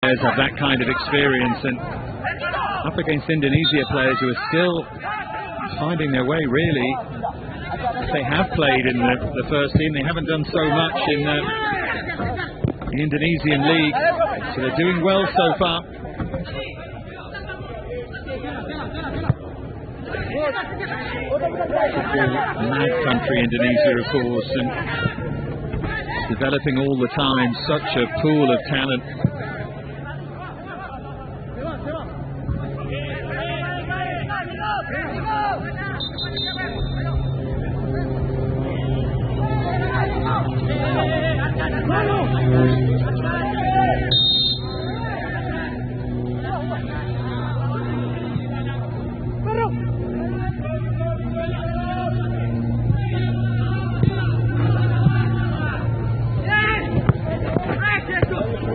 players have that kind of experience, and up against Indonesia players who are still finding their way, really. They have played in the first team. They haven't done so much in the Indonesian league, so they're doing well so far. Mad country, Indonesia, of course, and developing all the time. Such a pool of talent.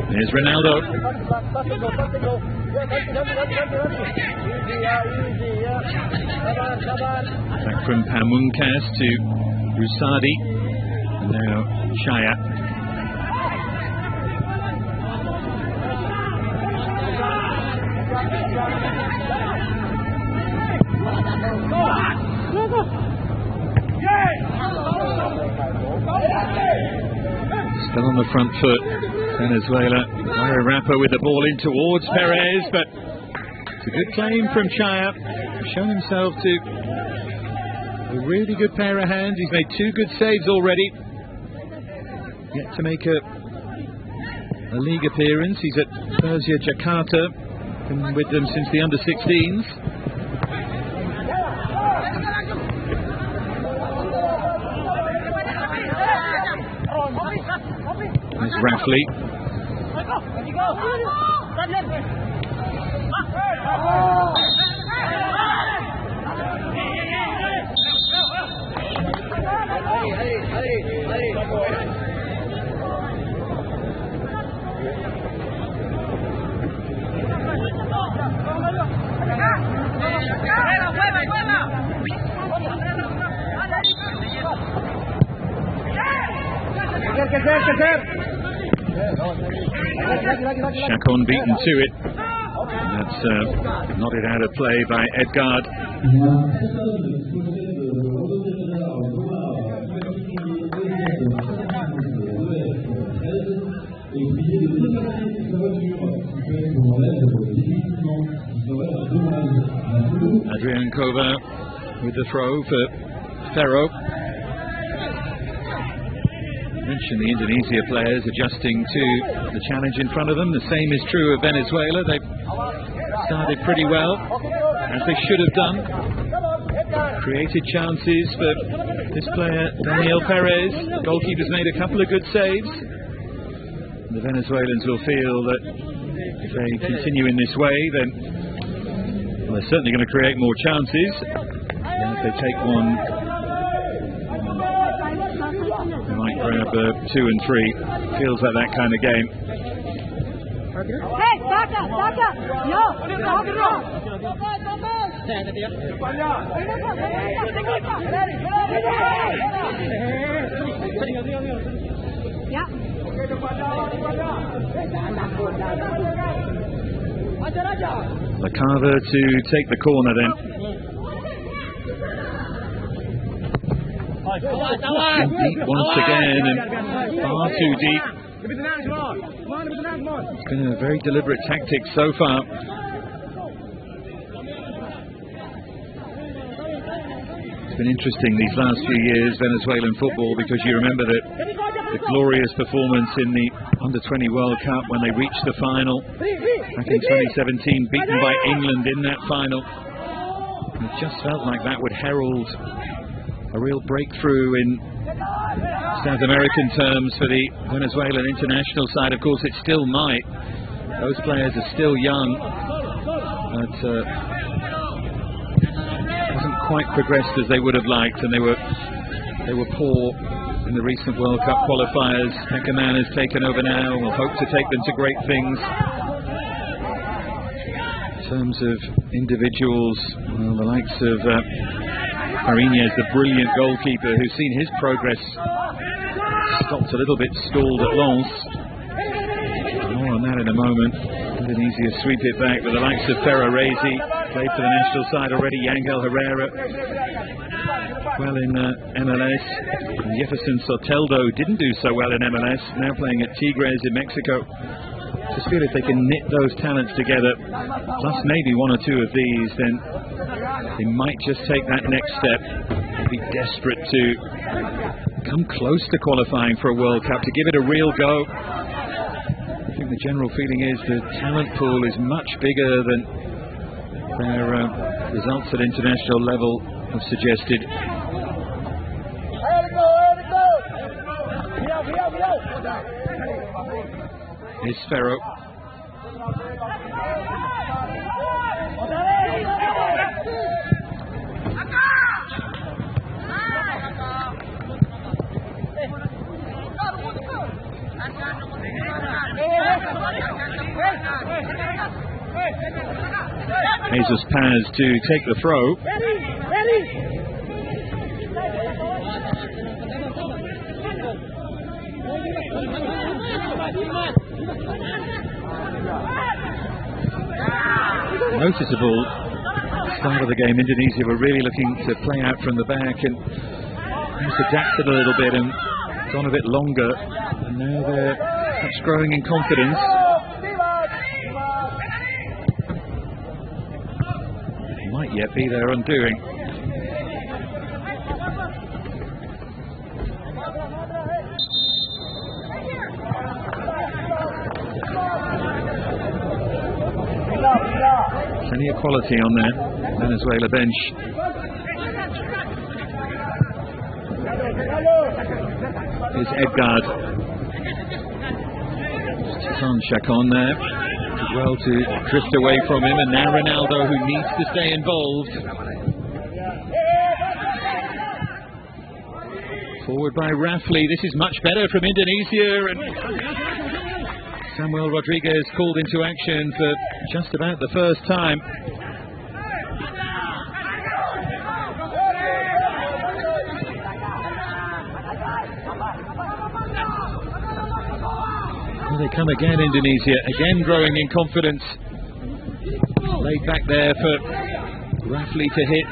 There's Ronaldo. Back from Pamungkas to Rusadi, and now Chaya. Still on the front foot, Venezuela. Rapper with the ball in towards Pérez, but it's a good claim from Chaya. He's shown himself to a really good pair of hands. He's made 2 good saves already. Yet to make a league appearance. He's at Persija Jakarta, been with them since the under-16s. There's Rafley. Chacon beaten to it. That's nodded out of play by Edgard. Adrian Kova with the throw for Ferro. Mentioned the Indonesia players adjusting to the challenge in front of them. The same is true of Venezuela. They've started pretty well, as they should have done. Created chances for this player, Daniel Pérez. The goalkeeper's made a couple of good saves. The Venezuelans will feel that if they continue in this way, then they're certainly going to create more chances. And if they take one, they might grab 2 and 3. Feels like that kind of game. Lacava to take the corner then. Deep once again, and far too deep. It's been a very deliberate tactic so far. It's been interesting these last few years, Venezuelan football, because you remember that the glorious performance in the Under-20 World Cup when they reached the final back in 2017, beaten by England in that final. It just felt like that would herald a real breakthrough in South American terms for the Venezuelan international side. Of course, it still might. Those players are still young, but hasn't quite progressed as they would have liked, and they were poor in the recent World Cup qualifiers. Pekaman has taken over now and will hope to take them to great things. In terms of individuals, well, the likes of Fariñez, the brilliant goalkeeper, who's seen his progress stopped a little bit stalled at Lens. on that in a moment. Indonesia sweep it back with the likes of Ferraresi, played for the national side already. Yangel Herrera, well in MLS. And Jefferson Soteldo didn't do so well in MLS, now playing at Tigres in Mexico. Just feel if they can knit those talents together, plus maybe one or two of these, then they might just take that next step. Be desperate to come close to qualifying for a World Cup, to give it a real go. I think the general feeling is the talent pool is much bigger than their results at international level have suggested. Here's Ferro. Jesus Paz to take the throw. Noticeable start of the game. Indonesia were really looking to play out from the back and just adapted a little bit and gone a bit longer, and now they're perhaps growing in confidence. It might yet be their undoing. Plenty of quality on that Venezuela bench. Here's Edgard. Son Chacon there. Did well to drift away from him, and now Ronaldo, who needs to stay involved. Forward by Rafley. This is much better from Indonesia, and Samuel Rodriguez called into action for just about the first time. Here they come again, Indonesia, again growing in confidence. Laid back there for Rafley to hit.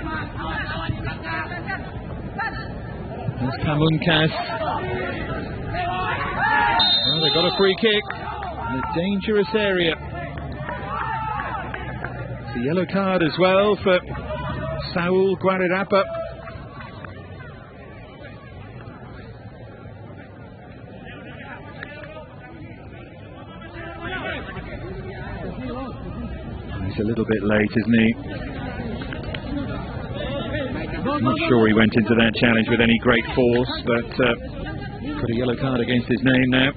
There's Pamungkas. Oh, they got a free kick. In a dangerous area. It's a yellow card as well for Saul Guarirapa. He's a little bit late, isn't he? I'm not sure he went into that challenge with any great force, but got a yellow card against his name now.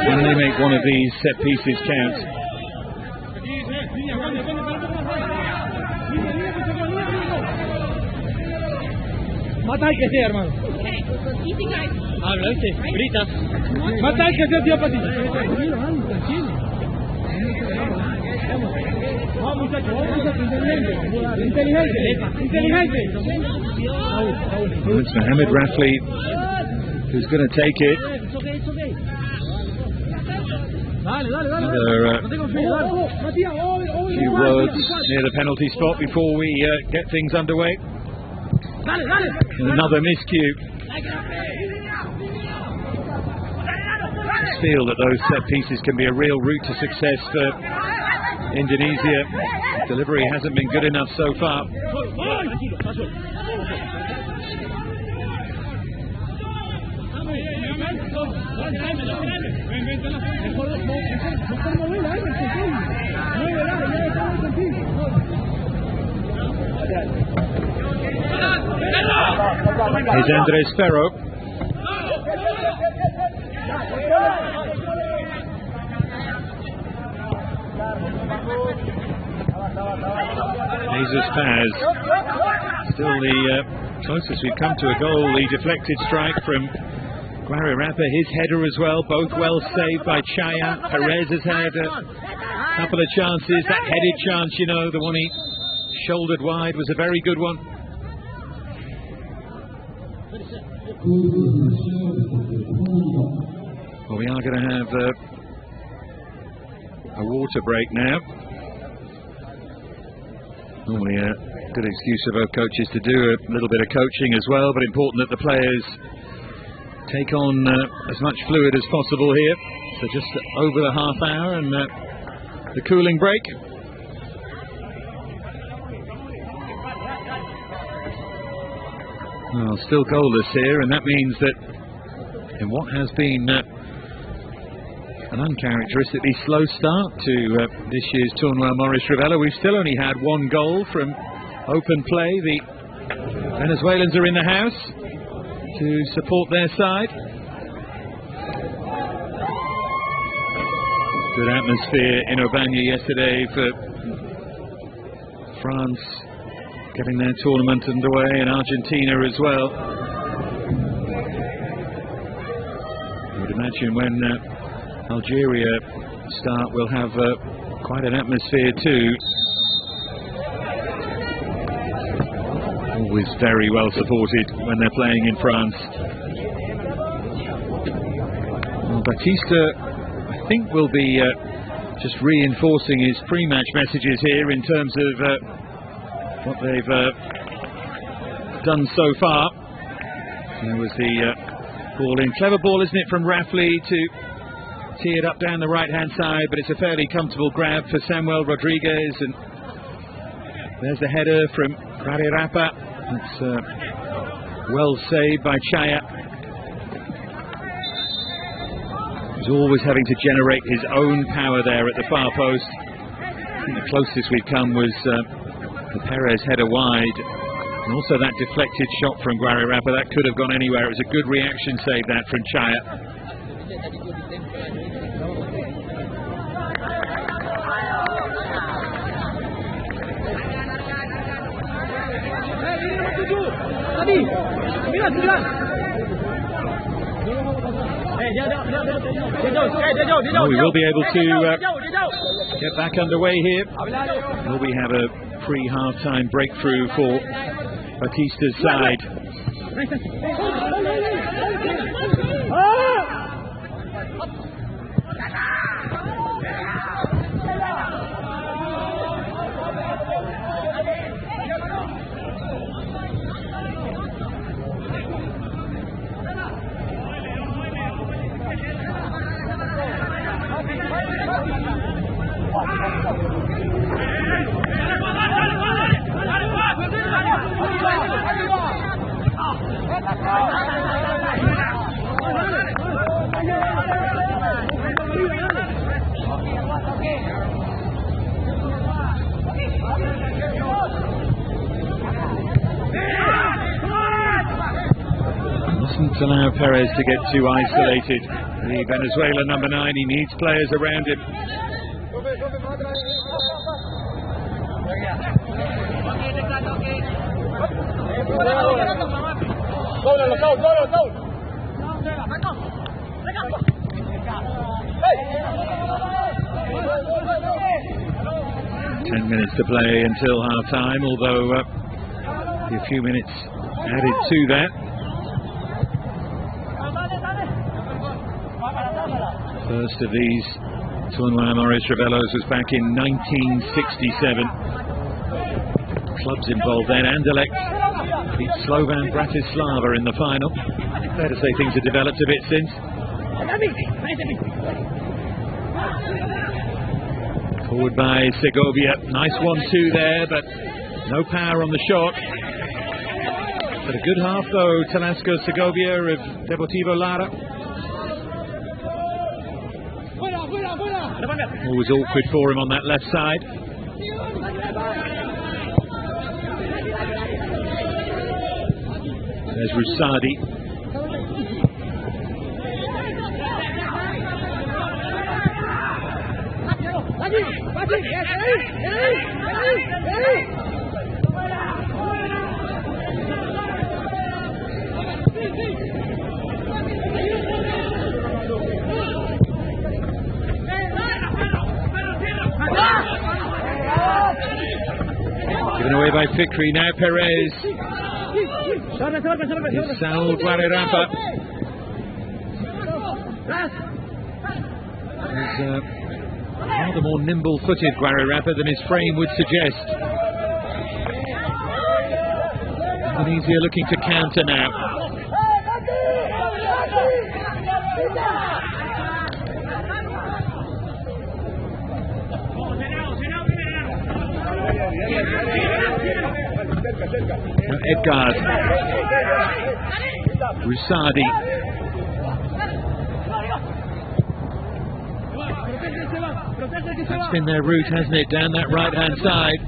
When they make one of these set pieces count. Mata al que sea, hermano. Habla, grita. Mata al que sea, tío, para ti. Vamos, muchachos, inteligente. It's Mohamed Rafley who's going to take it. Another few words near the penalty spot before we get things underway. Another miscue. Just feel that those set pieces can be a real route to success for Indonesia. Delivery hasn't been good enough so far. Here's Andres Ferro. Jesus Paz. Still the closest we've come to a goal. The deflected strike from Guararappa, his header as well, both well saved by Chaya. Pérez has had a couple of chances. That headed chance, you know, the one he shouldered wide, was a very good one. Well, we are going to have a water break now. Normally a good excuse for both coaches to do a little bit of coaching as well, but important that the players take on as much fluid as possible here. So just over the half hour and the cooling break. Well, still goalless here, and that means that in what has been an uncharacteristically slow start to this year's Torneo Maurice Revello, we've still only had one goal from open play. The Venezuelans are in the house to support their side. Good atmosphere in Aubagne yesterday for France getting their tournament underway, and Argentina as well. I would imagine when Algeria start, we'll have quite an atmosphere too. Always very well supported when they're playing in France. Well, Batista, I think, will be just reinforcing his pre-match messages here in terms of what they've done so far. There was the ball in. Clever ball, isn't it, from Rafley to tee it up down the right-hand side, but it's a fairly comfortable grab for Samuel Rodriguez, and there's the header from Guararappa. It's well saved by Chaya. He's always having to generate his own power there at the far post. I think the closest we've come was the Pérez header wide, and also that deflected shot from Guararappa. That could have gone anywhere. It was a good reaction save, that, from Chaya. Well, we will be able to get back underway here. Will we have a pre-half-time breakthrough for Batista's side? Mustn't allow Pérez to get too isolated. The Venezuela number 9, he needs players around him. Minutes to play until half-time, although a few minutes added to that. First of these Torneo Maurice Revellos was back in 1967. Clubs involved then. Anderlecht beat Slovan Bratislava in the final. Fair to say things have developed a bit since. Forward by Segovia. Nice 1-2 there, but no power on the shot. But a good half though, Telasco Segovia of Deportivo Lara. Always awkward for him on that left side. There's Rusadi. Given away by Fikri, now Pérez. Saul Guarerapa. He's rather more nimble-footed Guarerapa than his frame would suggest. Indonesia looking to counter now. Edgard, Rusadi. That's been their route, hasn't it, down that right-hand side.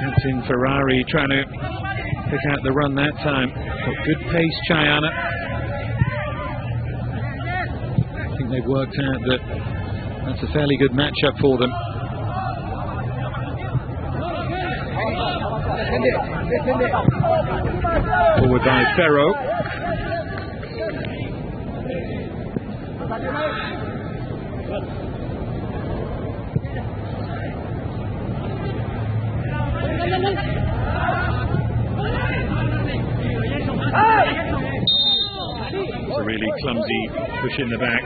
Captain Ferrari trying to pick out the run that time. Got good pace, Chayana. I think they've worked out that that's a fairly good matchup for them. Forward by Ferro. It's a really clumsy push in the back.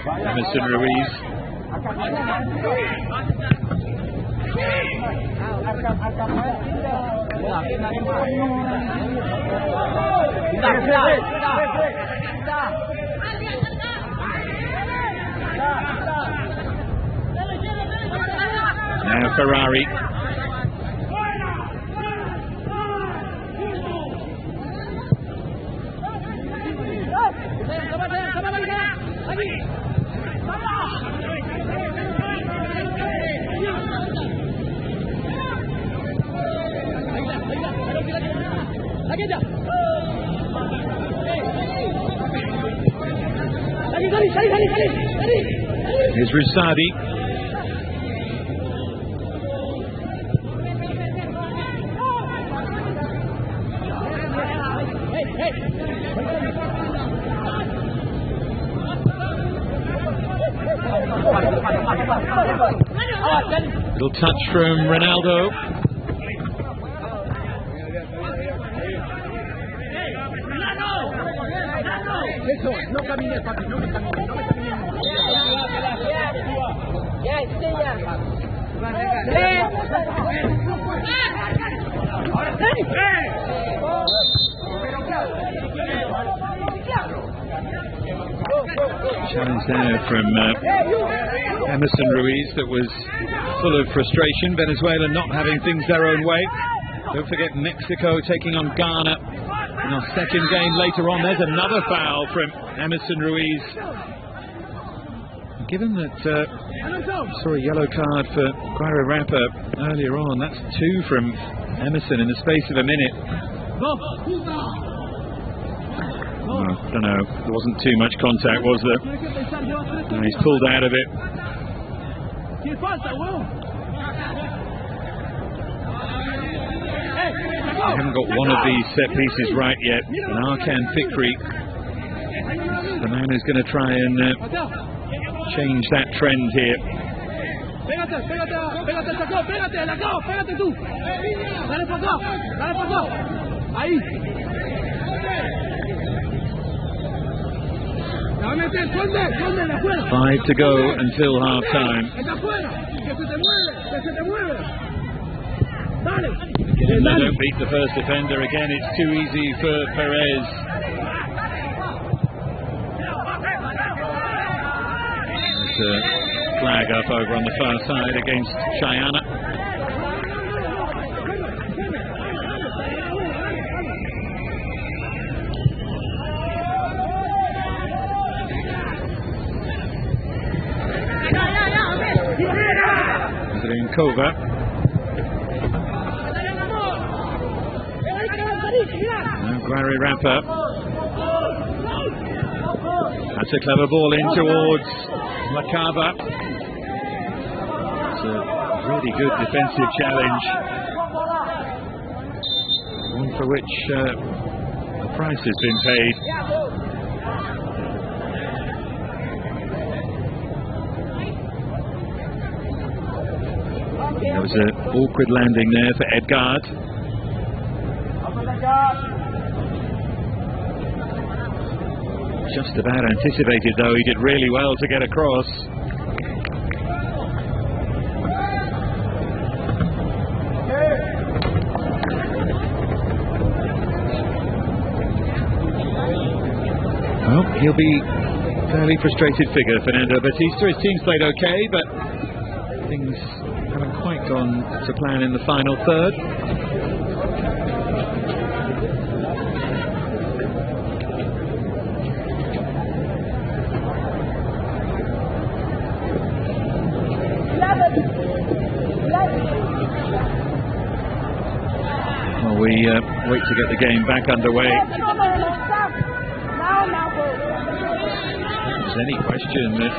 Emerson Ruiz. Now Ferrari. Here's Rusadi. Little touch from Ronaldo. Challenge there from Emerson Ruiz that was full of frustration. Venezuela not having things their own way. Don't forget Mexico taking on Ghana in our second game later on. There's another foul from Emerson Ruiz. Given that saw a yellow card for Guarerapa earlier on, that's two from Emerson in the space of a minute. Oh, I don't know, there wasn't too much contact, was there? No, he's pulled out of it. I haven't got one of these set pieces right yet. Arkan Fikri, the man who's going to try and change that trend here. Five to go until half time. They don't beat the first defender again. It's too easy for Pérez. There's a flag up over on the far side against Chayana. Kova. Guarerapa. That's a clever ball in towards Lakava. It's a really good defensive challenge. One for which the price has been paid. There was an awkward landing there for Edgard. Just about anticipated, though. He did really well to get across. Well, he'll be a fairly frustrated figure, Fernando Batista. His team's played okay, but things haven't quite gone to plan in the final third. Well, we wait to get the game back underway. If there's any question that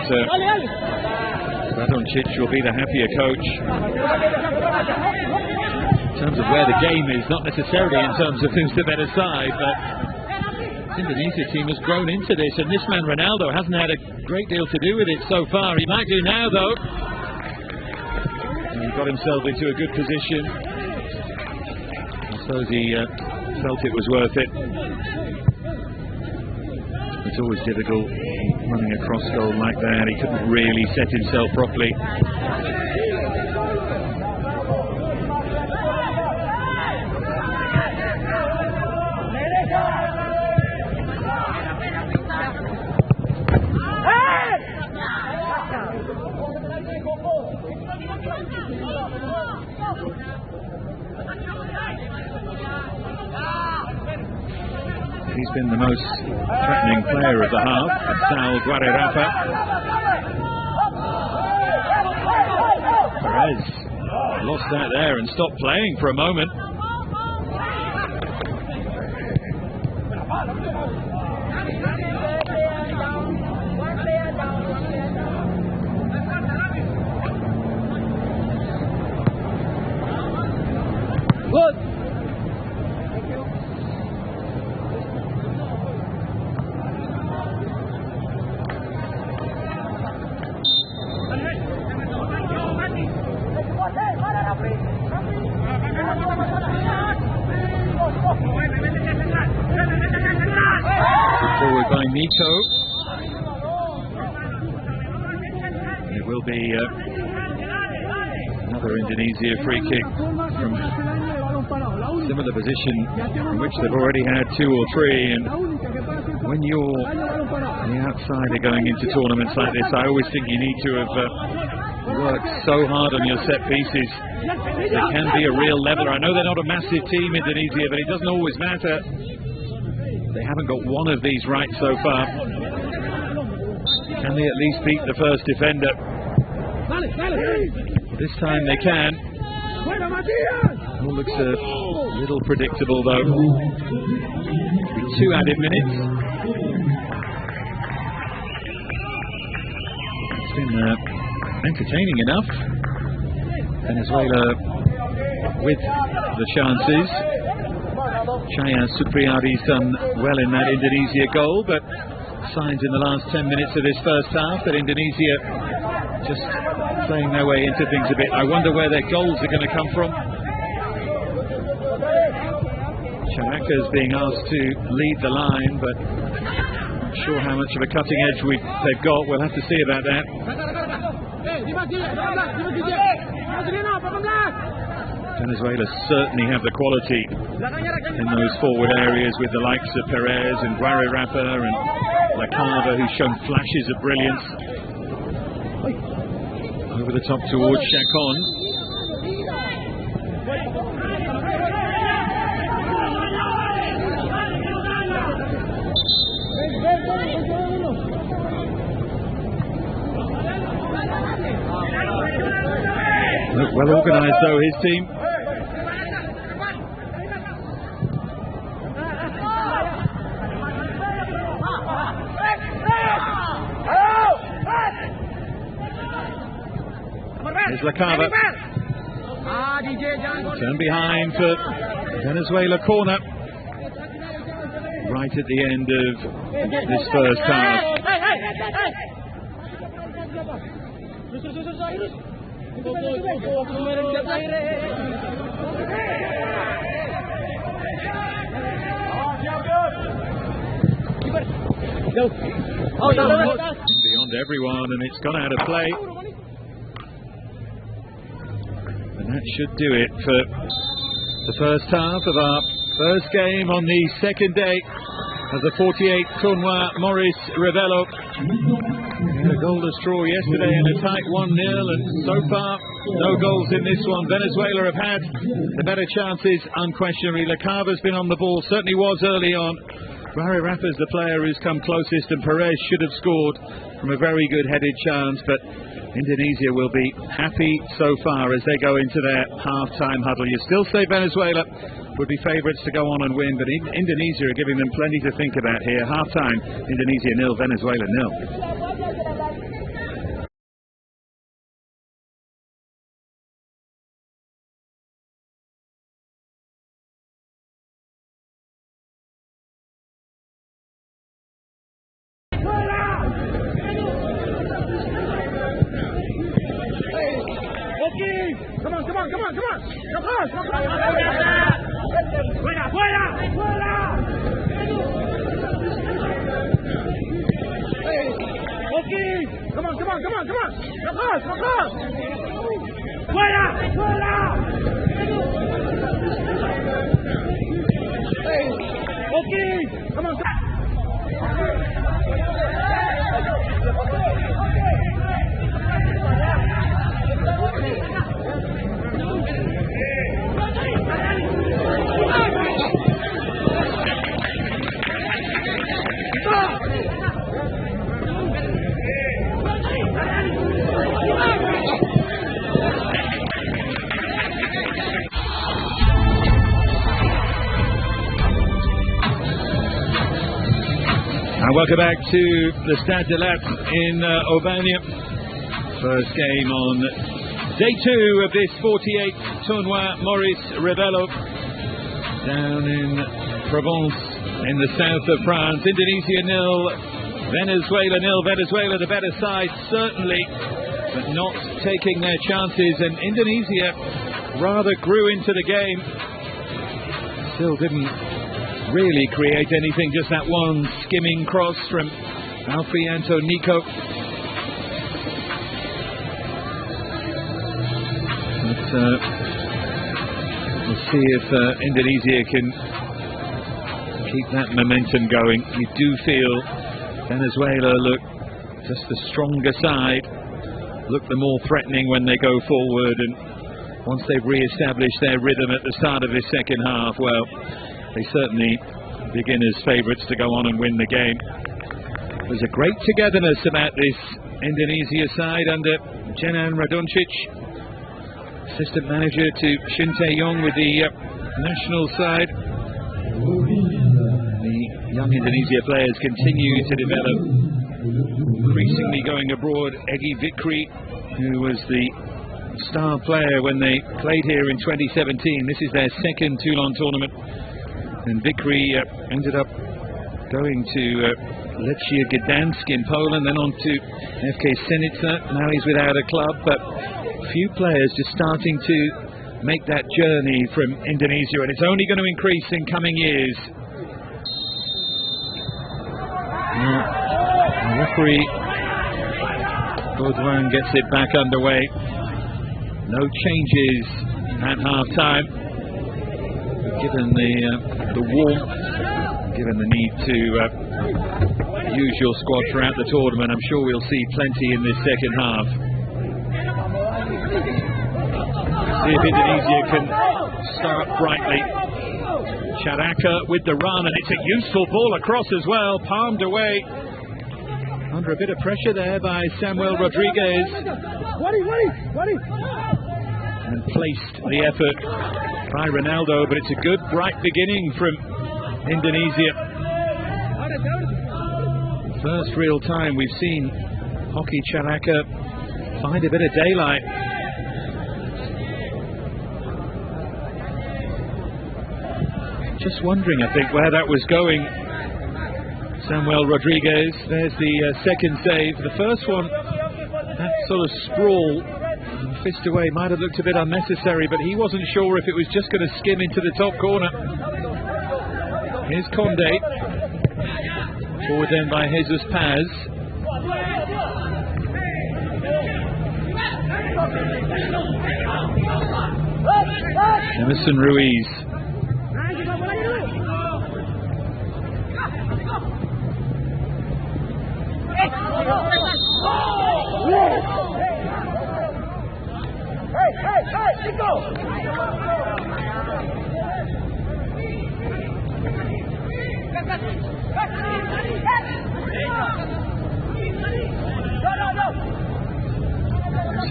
Radonjic will be the happier coach in terms of where the game is, not necessarily in terms of who's the better side, but the Indonesia team has grown into this, and this man Ronaldo hasn't had a great deal to do with it so far. He might do now, though. And he got himself into a good position. I suppose he felt it was worth it. It's always difficult running a cross goal like that. He couldn't really set himself properly. He's been the most threatening player of the half, Sal Guarerapa. Pérez lost that there and stopped playing for a moment. Good. Forward by Nico. It will be another Indonesia free kick from similar position in which they've already had 2 or 3. And when you're the outsider going into tournaments like this, I always think you need to have worked so hard on your set pieces. They can be a real leveler. I know they're not a massive team, Indonesia, but it doesn't always matter. They haven't got one of these right so far. Can they at least beat the first defender? This time they can. All looks a little predictable, though. 2 added minutes. It's been entertaining enough. Venezuela with the chances. Chaya Supriyadi's done well in that Indonesia goal, but signs in the last 10 minutes of this first half that Indonesia just playing their way into things a bit. I wonder where their goals are going to come from. Chanaka's being asked to lead the line, but I'm not sure how much of a cutting edge they've got. We'll have to see about that. Venezuela certainly have the quality in those forward areas with the likes of Pérez and Guarerapa and Lacava, who's shown flashes of brilliance. Over the top towards Chacon. Look, well organised though, his team. Here's Lacava. Turn behind for Venezuela corner. Right at the end of this first half. Beyond everyone, and it's gone out of play. And that should do it for the first half of our first game on the second day of the 48th Tournoi Maurice Revello. A goalless draw yesterday and a tight 1-0, and so far no goals in this one. Venezuela have had the better chances, unquestionably. Lacava's been on the ball, certainly was early on. Rafa's the player who's come closest, and Pérez should have scored from a very good headed chance, but Indonesia will be happy so far as they go into their half-time huddle. You still say Venezuela would be favourites to go on and win, but Indonesia are giving them plenty to think about here. Half-time, Indonesia 0, Venezuela 0. Welcome back to the Stade de l'Art in Aubagne. First game on day 2 of this 48th Tournoi Maurice Revello down in Provence in the south of France. Indonesia 0, Venezuela 0. Venezuela the better side, certainly, but not taking their chances, and Indonesia rather grew into the game. Still didn't really create anything, just that one skimming cross from Alfianto Nico. But we'll see if Indonesia can keep that momentum going. You do feel Venezuela look just the stronger side, look the more threatening when they go forward, and once they've re-established their rhythm at the start of this second half, well, they certainly begin as favourites to go on and win the game. There's a great togetherness about this Indonesia side under Jenan Radoncic, assistant manager to Shin Tae-yong with the national side. The young Indonesia players continue to develop, increasingly going abroad. Egy Fikri, who was the star player when they played here in 2017. This is their second Toulon tournament. And Fikri ended up going to Lechia Gdansk in Poland, then on to FK Senica. Now he's without a club, but few players just starting to make that journey from Indonesia, and it's only going to increase in coming years. The referee Baudouin gets it back underway. No changes at half-time. Given the warmth, given the need to use your squad throughout the tournament, I'm sure we'll see plenty in this second half. See if Indonesia can start brightly. Charaka with the run, and it's a useful ball across as well, palmed away. Under a bit of pressure there by Samuel Rodriguez. And placed the effort by Ronaldo, but it's a good, bright beginning from Indonesia. First real time we've seen Hoki Charaka find a bit of daylight. Just wondering, I think, where that was going. Samuel Rodriguez, there's the second save. The first one, that sort of sprawl Fist away, might have looked a bit unnecessary, but he wasn't sure if it was just going to skim into the top corner. Here's Conde. Forward then by Jesus Paz. Emerson Ruiz.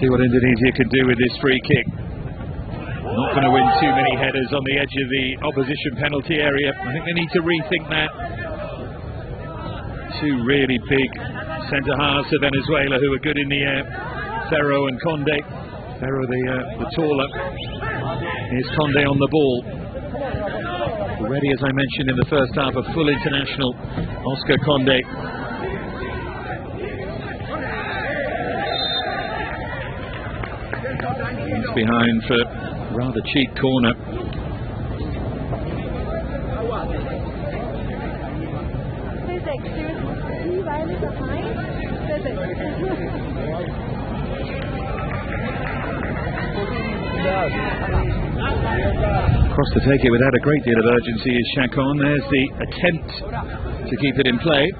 See what Indonesia can do with this free kick. Not going to win too many headers on the edge of the opposition penalty area. I think they need to rethink that. Two really big centre halves of Venezuela who are good in the air. Ferro and Conde. Ferro the taller. Here's Conde on the ball. Already, as I mentioned in the first half, a full international, Oscar Conde. He's behind for rather cheap corner. Across to take it without a great deal of urgency is Chacon. There's the attempt to keep it in play.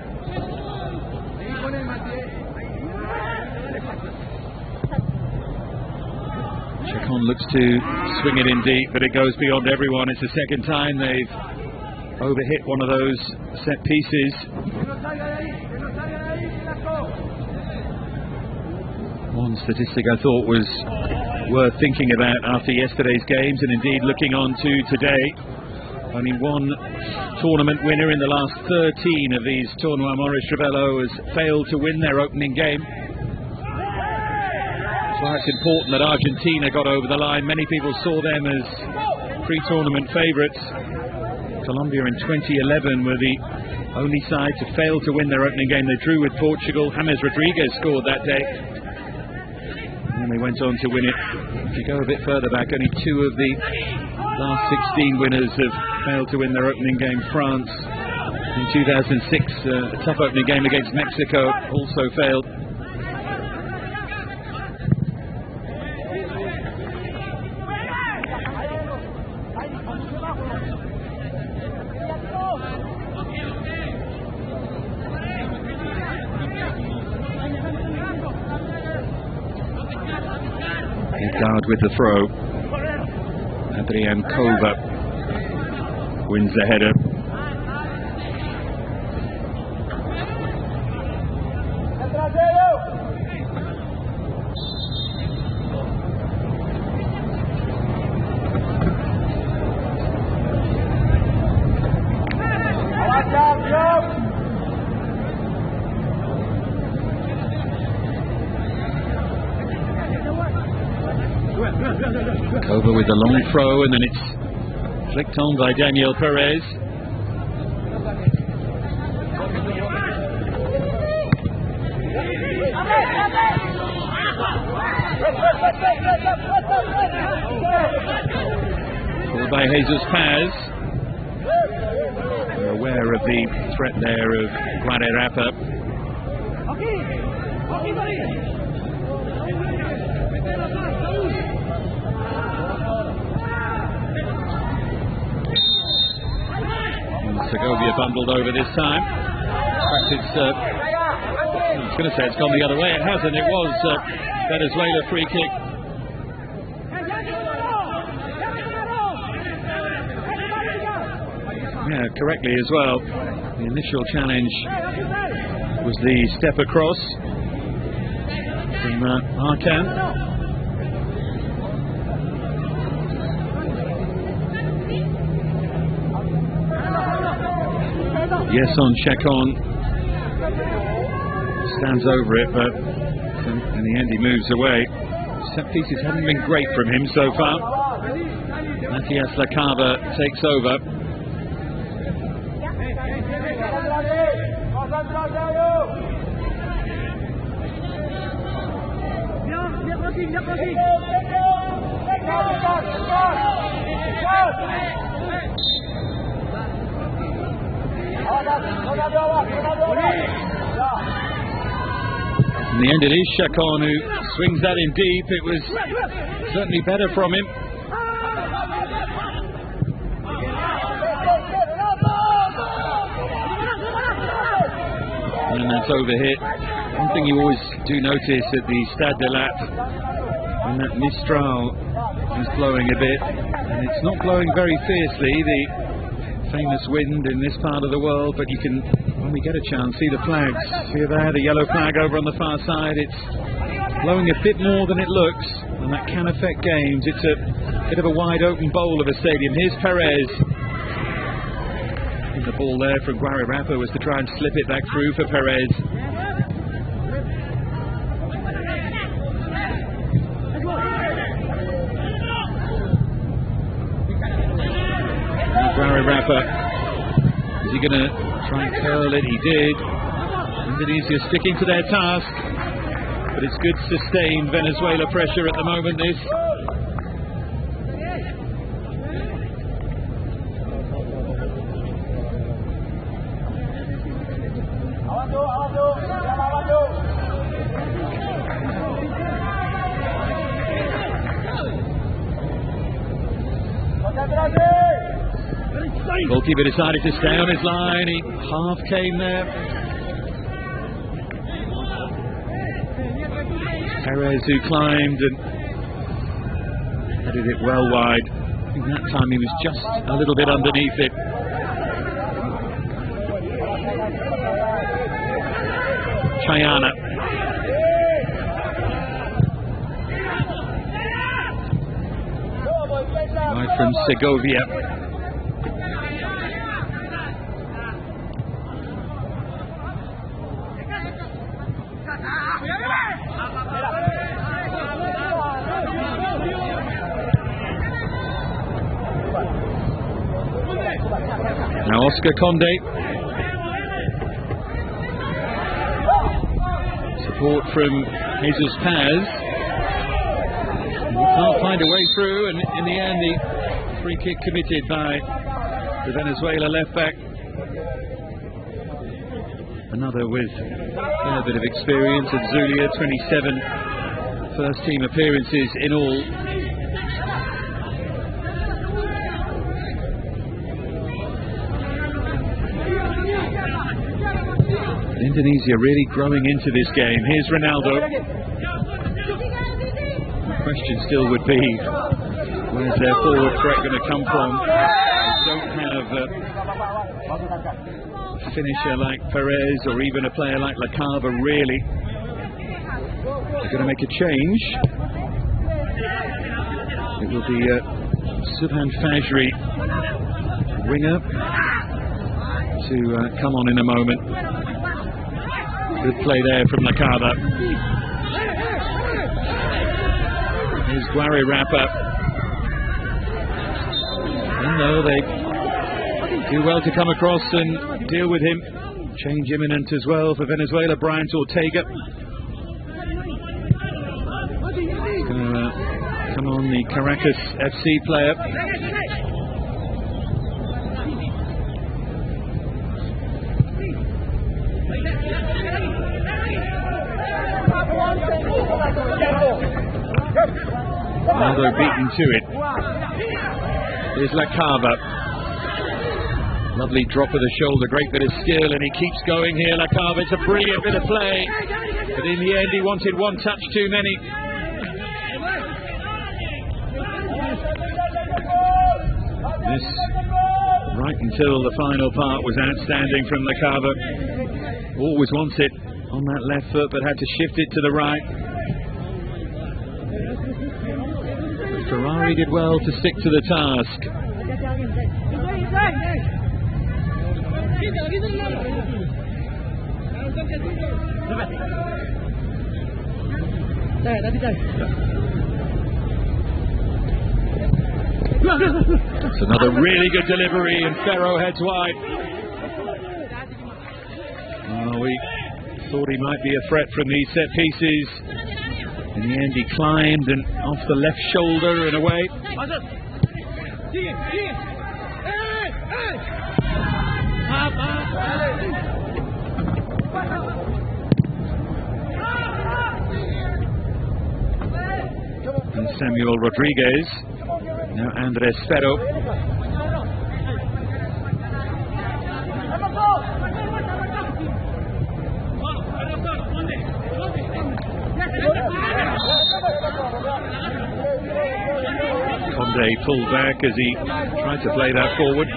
Chacon looks to swing it in deep, but it goes beyond everyone. It's the second time they've overhit one of those set pieces. One statistic I thought was worth thinking about after yesterday's games, and indeed looking on to today. Only one tournament winner in the last 13 of these Torneo. Maurice Revello has failed to win their opening game. That's why it's important that Argentina got over the line. Many people saw them as pre-tournament favourites. Colombia in 2011 were the only side to fail to win their opening game. They drew with Portugal. James Rodriguez scored that day. And they went on to win it. If you go a bit further back, only two of the last 16 winners have failed to win their opening game. France in 2006, a tough opening game against Mexico, also failed. Guard with the throw. Adrian Kova wins the header. Over with the long throw, and then it's flicked on by Daniel Pérez. Called by Jesus Paz. They're aware of the threat there of Guadarrapa. Segovia bundled over this time. In fact, I was going to say it's gone the other way. It hasn't. It was Venezuela free kick. Yeah, correctly as well. The initial challenge was the step across from Arkan. Yes on Chacon, stands over it, but in the end he moves away. Set pieces haven't been great from him so far. Matias Lacava takes over. In the end, it is Chacon who swings that in deep. It was certainly better from him. And that's overhit. One thing you always do notice at the Stade de Lat, when that Mistral is blowing a bit, and it's not blowing very fiercely, the famous wind in this part of the world, but you can, when we get a chance, see the flags. See there, the yellow flag over on the far side. It's blowing a bit more than it looks, and that can affect games. It's a bit of a wide open bowl of a stadium. Here's Pérez. And the ball there from Guararappa was to try and slip it back through for Pérez. Guararappa, is he going to try and curl it? He did. Indonesia sticking to their task, but it's good sustained Venezuela pressure at the moment, this. Goalkeeper decided to stay on his line. He half came there. Pérez who climbed and headed it well wide. I think that time he was just a little bit underneath it. Chayana. Right from Segovia. Now Oscar Conde. Support from Jesus Paz. He can't find a way through, and in the end the free kick committed by the Venezuela left back. Another with a bit of experience at Zulia, 27 first team appearances in all. Indonesia really growing into this game. Here's Ronaldo. The question still would be, where's their forward threat going to come from? They don't have a finisher like Pérez or even a player like Lacava, really. They're going to make a change. It will be Subhan Fajri, winger, to come on in a moment. Good play there from Lacava. Here's Guararappa. And no, they do well to come across and deal with him. Change imminent as well for Venezuela. Bryant Ortega. Going to come on, the Caracas FC player. Ronaldo beaten to it. Here's Lacava. Lovely drop of the shoulder, great bit of skill, and he keeps going here. Lacava, it's a brilliant bit of play, but in the end he wanted one touch too many. This, right until the final part, was outstanding from Lacava. Always wants it on that left foot, but had to shift it to the right. Ferrari did well to stick to the task. That's another really good delivery, and Ferro heads wide. Oh, we thought he might be a threat from these set pieces. In the end, he climbed and off the left shoulder and away. And Samuel Rodriguez. Now Andres Ferro. Conde pulled back as he tried to play that forward.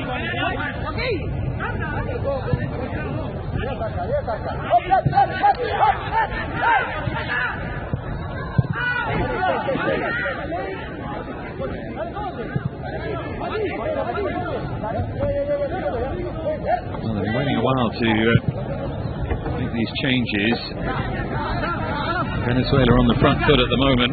Well, they're waiting a while to make these changes. Venezuela on the front foot at the moment.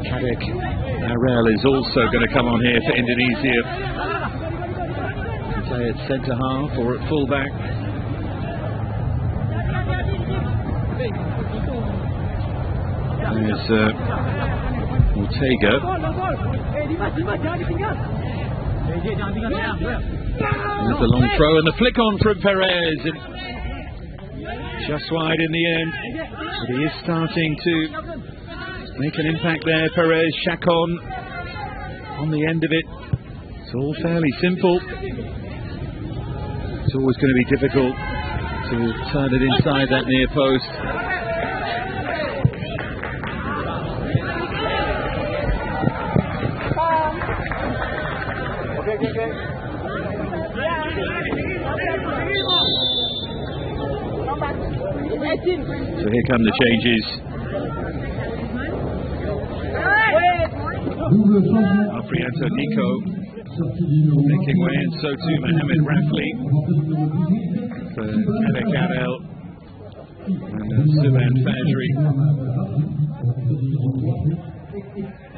Kadek Arel is also going to come on here for Indonesia. Play at centre half or at full back. There's Ortega. There's the long throw and the flick on from Pérez. And just wide in the end. But he is starting to make an impact there. Pérez, Chacon on the end of it. It's all fairly simple. It's always going to be difficult to turn it inside that near post. So here come the changes. Afrianto Nico making way, and so too Mohamed Rafli for Kadek Arel and Suban Fajri.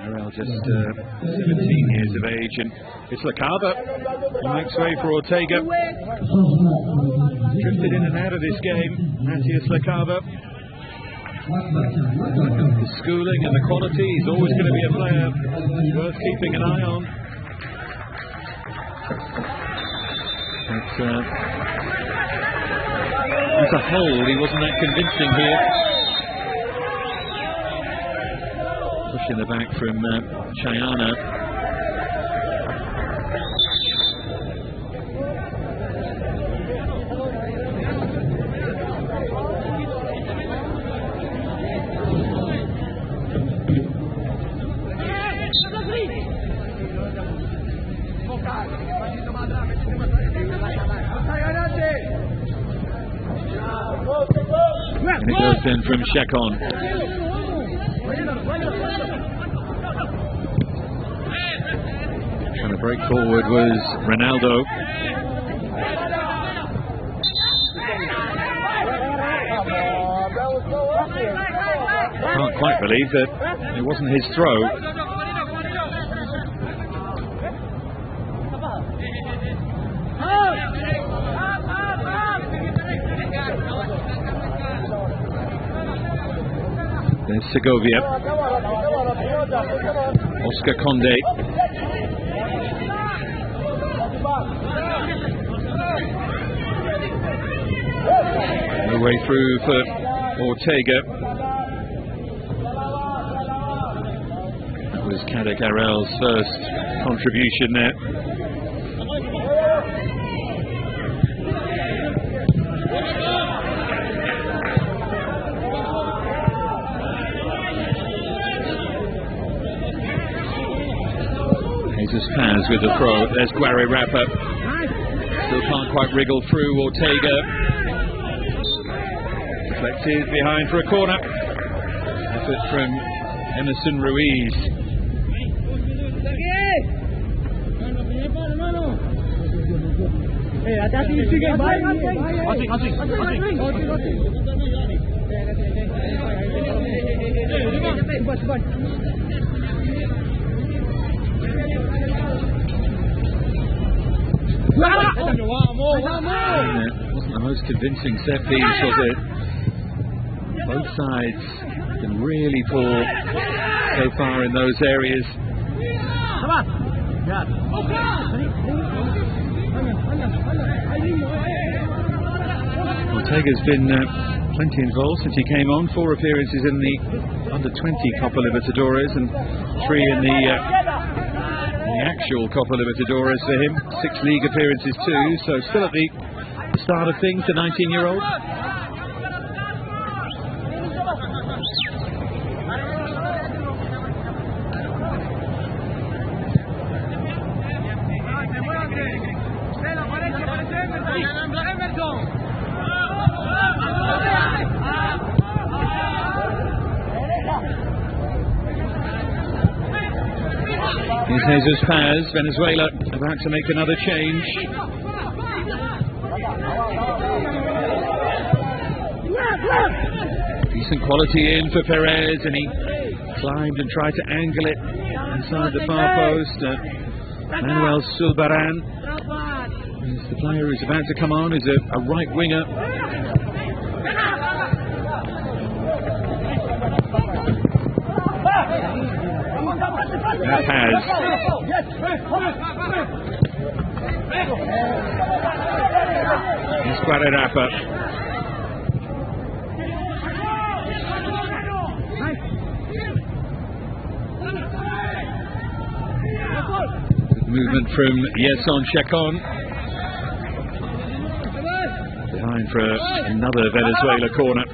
Arel just 17 years of age, and it's Lacaba who makes way for Ortega. Drifted in and out of this game, Matthias Lacaba. The schooling and the quality, he's always going to be a player worth keeping an eye on. But as a whole, he wasn't that convincing here. Pushing the back from Chayana. And it goes then from Chacon. Trying to break forward was Ronaldo. Can't quite believe that it wasn't his throw. There's Segovia. Oscar Conde. The way through for Ortega. That was Kadek Arel's first contribution there. Paz with the throw. There's Guare Rapper. Still can't quite wriggle through. Ortega. Deflected behind for a corner. Effort from Emerson Ruiz. Wasn't the most convincing set piece, was it? Both sides can really poor so far in those areas. Ortega's been plenty involved since he came on. 4 appearances in the under-20 Copa Libertadores and 3 in the actual Copa Libertadores for him. 6 league appearances too, so still at the start of things, the 19-year-old. Here's Jesus Paz, Venezuela about to make another change. Decent quality in for Pérez, and he climbed and tried to angle it inside the far post. Manuel Zulbarán is the player who's about to come on, is a right winger. Paz. Here's Guararapa. Movement from Yeson Chacon. Behind for another Venezuela corner.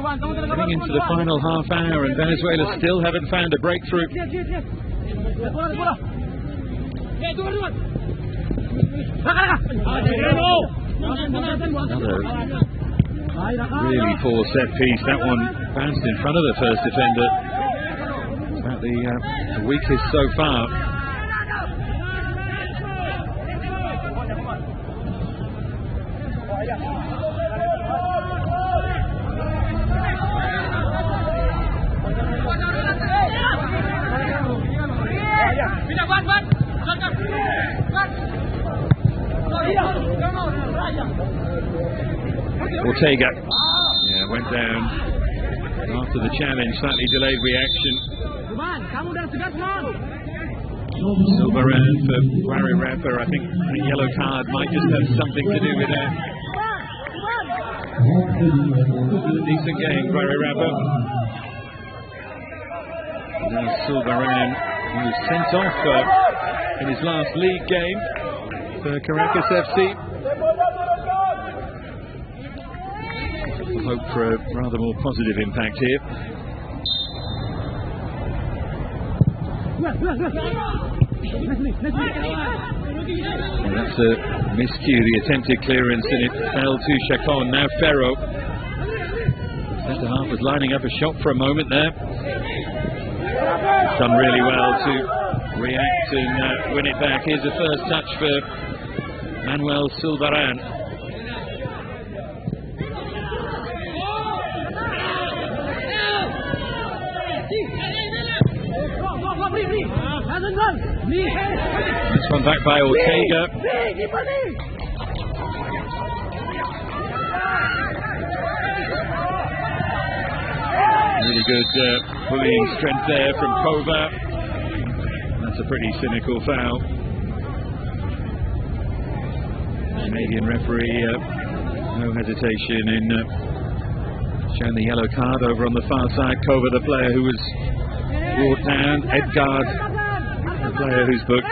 Getting into the final half hour, and Venezuela still haven't found a breakthrough. Another really poor set piece. That one bounced in front of the first defender. About the weakest so far. Ortega, went down after the challenge, slightly delayed reaction. Zulbarán for Guararapa. I think a yellow card might just have something to do with that. Decent game, Guararapa. Now Zulbarán, who was sent off in his last league game for Caracas FC. Hope for a rather more positive impact here. And that's a miscue, the attempted clearance, and it fell to Chacon. Now Ferro. Centre half was lining up a shot for a moment there. Done really well to react and win it back. Here's the first touch for Manuel Zulbarán. This one back by Ortega. Really good bullying strength there from Kova. That's a pretty cynical foul. Canadian referee, no hesitation in showing the yellow card over on the far side. Kova, the player who was brought down. Edgard, the player who's booked.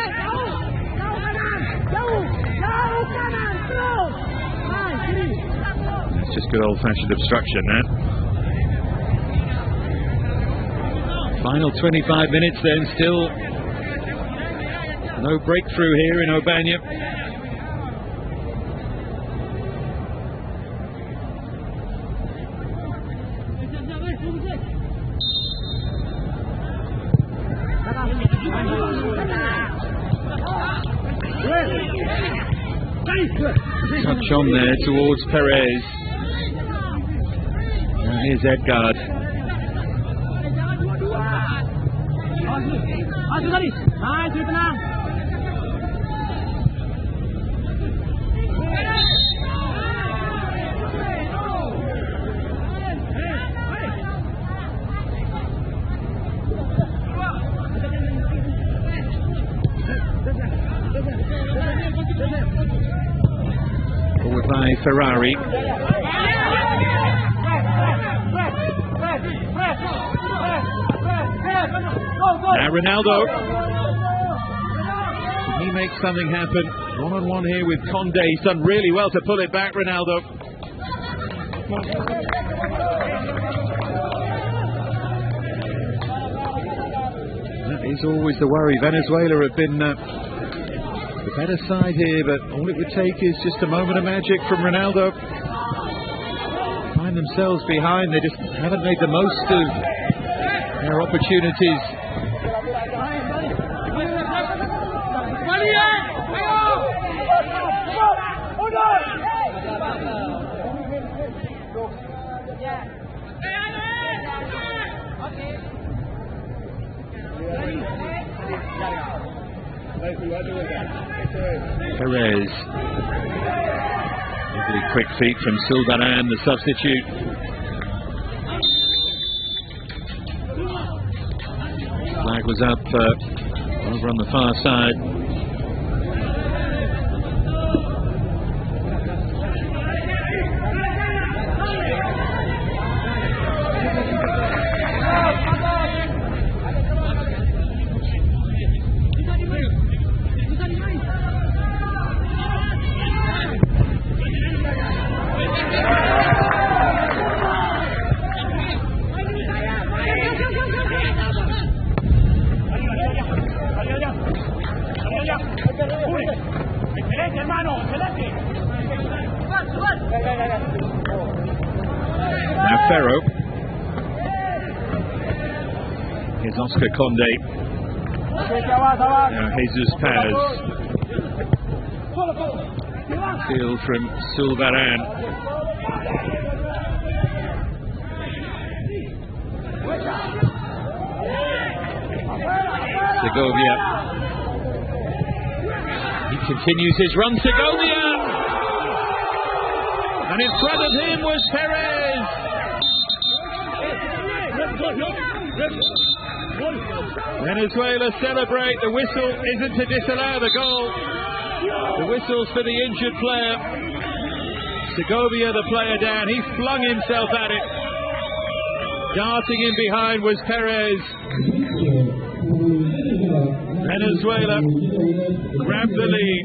It's just good old-fashioned obstruction now. Final 25 minutes then, still no breakthrough here in Obaña. Touch on there towards Pérez. Now here's Edgard. by Ferrari. Now Ronaldo. Can he make something happen? One-on-one here with Conde. He's done really well to pull it back, Ronaldo. That is always the worry. Venezuela have been the better side here, but all it would take is just a moment of magic from Ronaldo. Find themselves behind. They just haven't made the most of their opportunities. Pérez. Lovely quick feet from Silvaran, the substitute. Flag was up over on the far side. Now Ferro. Here's Oscar Conde. Now Jesus Paz. Field from Silvaran. Segovia. He continues his run. Segovia! And in front of him was Pérez. Venezuela celebrate. The whistle isn't to disallow the goal. The whistle's for the injured player. Segovia, the player down. He flung himself at it. Darting in behind was Pérez. Venezuela grabbed the lead.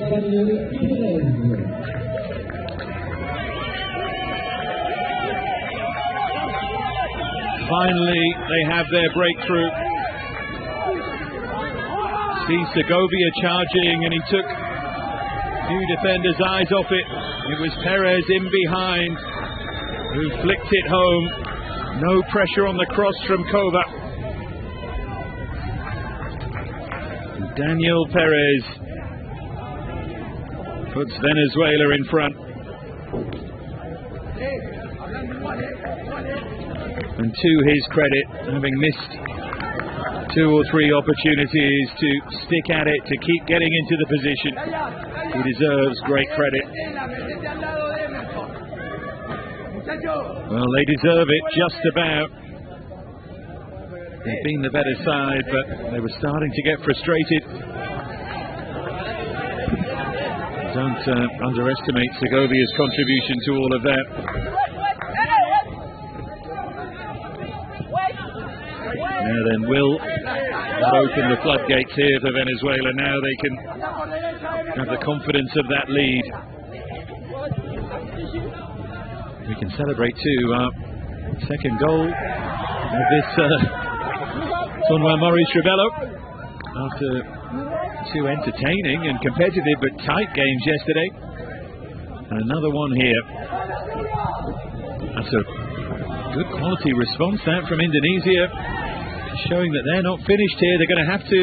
Finally, they have their breakthrough. See Segovia charging, and he took a few defenders' eyes off it. It was Pérez in behind who flicked it home. No pressure on the cross from Kova. Daniel Pérez puts Venezuela in front. And to his credit, having missed 2 or 3 opportunities to stick at it, to keep getting into the position, he deserves great credit. Well, they deserve it just about. They've been the better side, but they were starting to get frustrated. Don't underestimate Segovia's contribution to all of that. Now then, will that open the floodgates here for Venezuela? Now they can have the confidence of that lead. We can celebrate too our second goal of this Torneo. Maurice Revello, after 2 entertaining and competitive but tight games yesterday, and another one here. That's a good quality response that from Indonesia, showing that they're not finished here. They're going to have to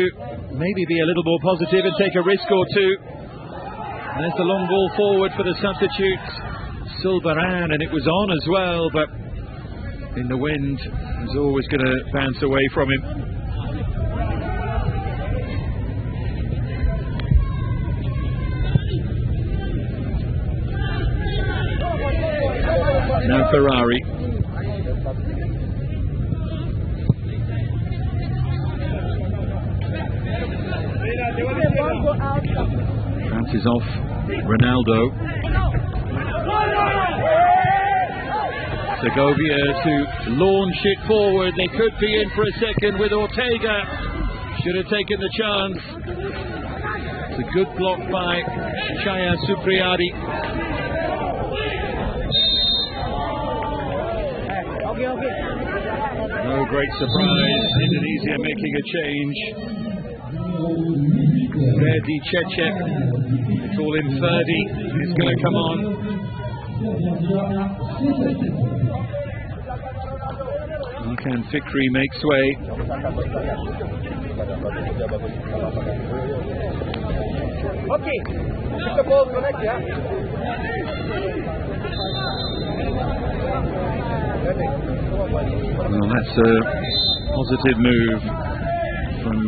maybe be a little more positive and take a risk or two. And there's the long ball forward for the substitute Silvaran, and it was on as well, but in the wind, it was always going to bounce away from him. Now Ferrari. Bounces off Ronaldo. Segovia to launch it forward. They could be in for a second with Ortega. Should have taken the chance. It's a good block by Chaya Supriyadi. No great surprise. Indonesia making a change. Ferdi Cecep. They call him Ferdi. He's going to come on. Hakan Fikri makes way. Okay, keep the ball connect, yeah. Well, that's a positive move from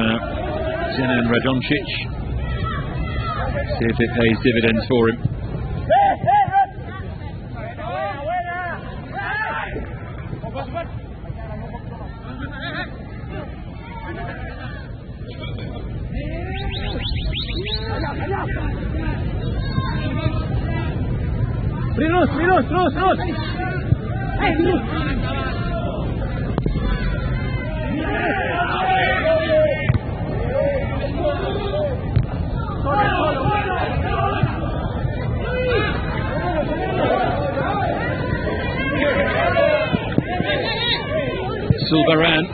Zenan Radonjic. See if it pays dividends for him. Terus. Terus. Sulbaran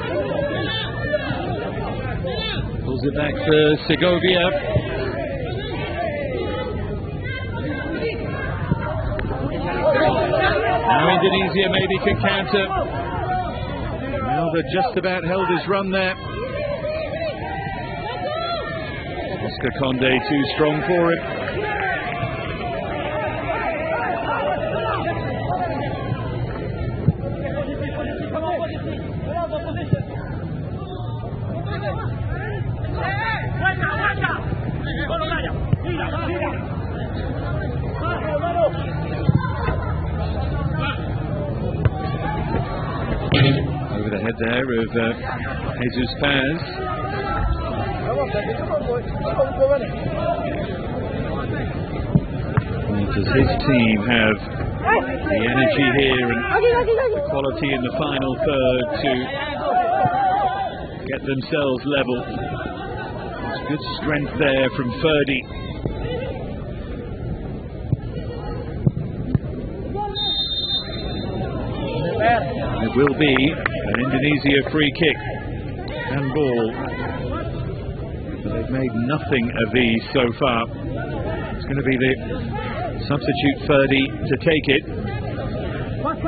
pulls it back for Segovia. Now Indonesia maybe can counter. Now they're just about held his run there. Oscar Conde too strong for him. Over the head there of Jesus Paz. Does his team have the energy here and the quality in the final third to get themselves level? There's good strength there from Ferdi. It will be an Indonesia free kick and ball. But they've made nothing of these so far. It's going to be the substitute Ferdi to take it. Might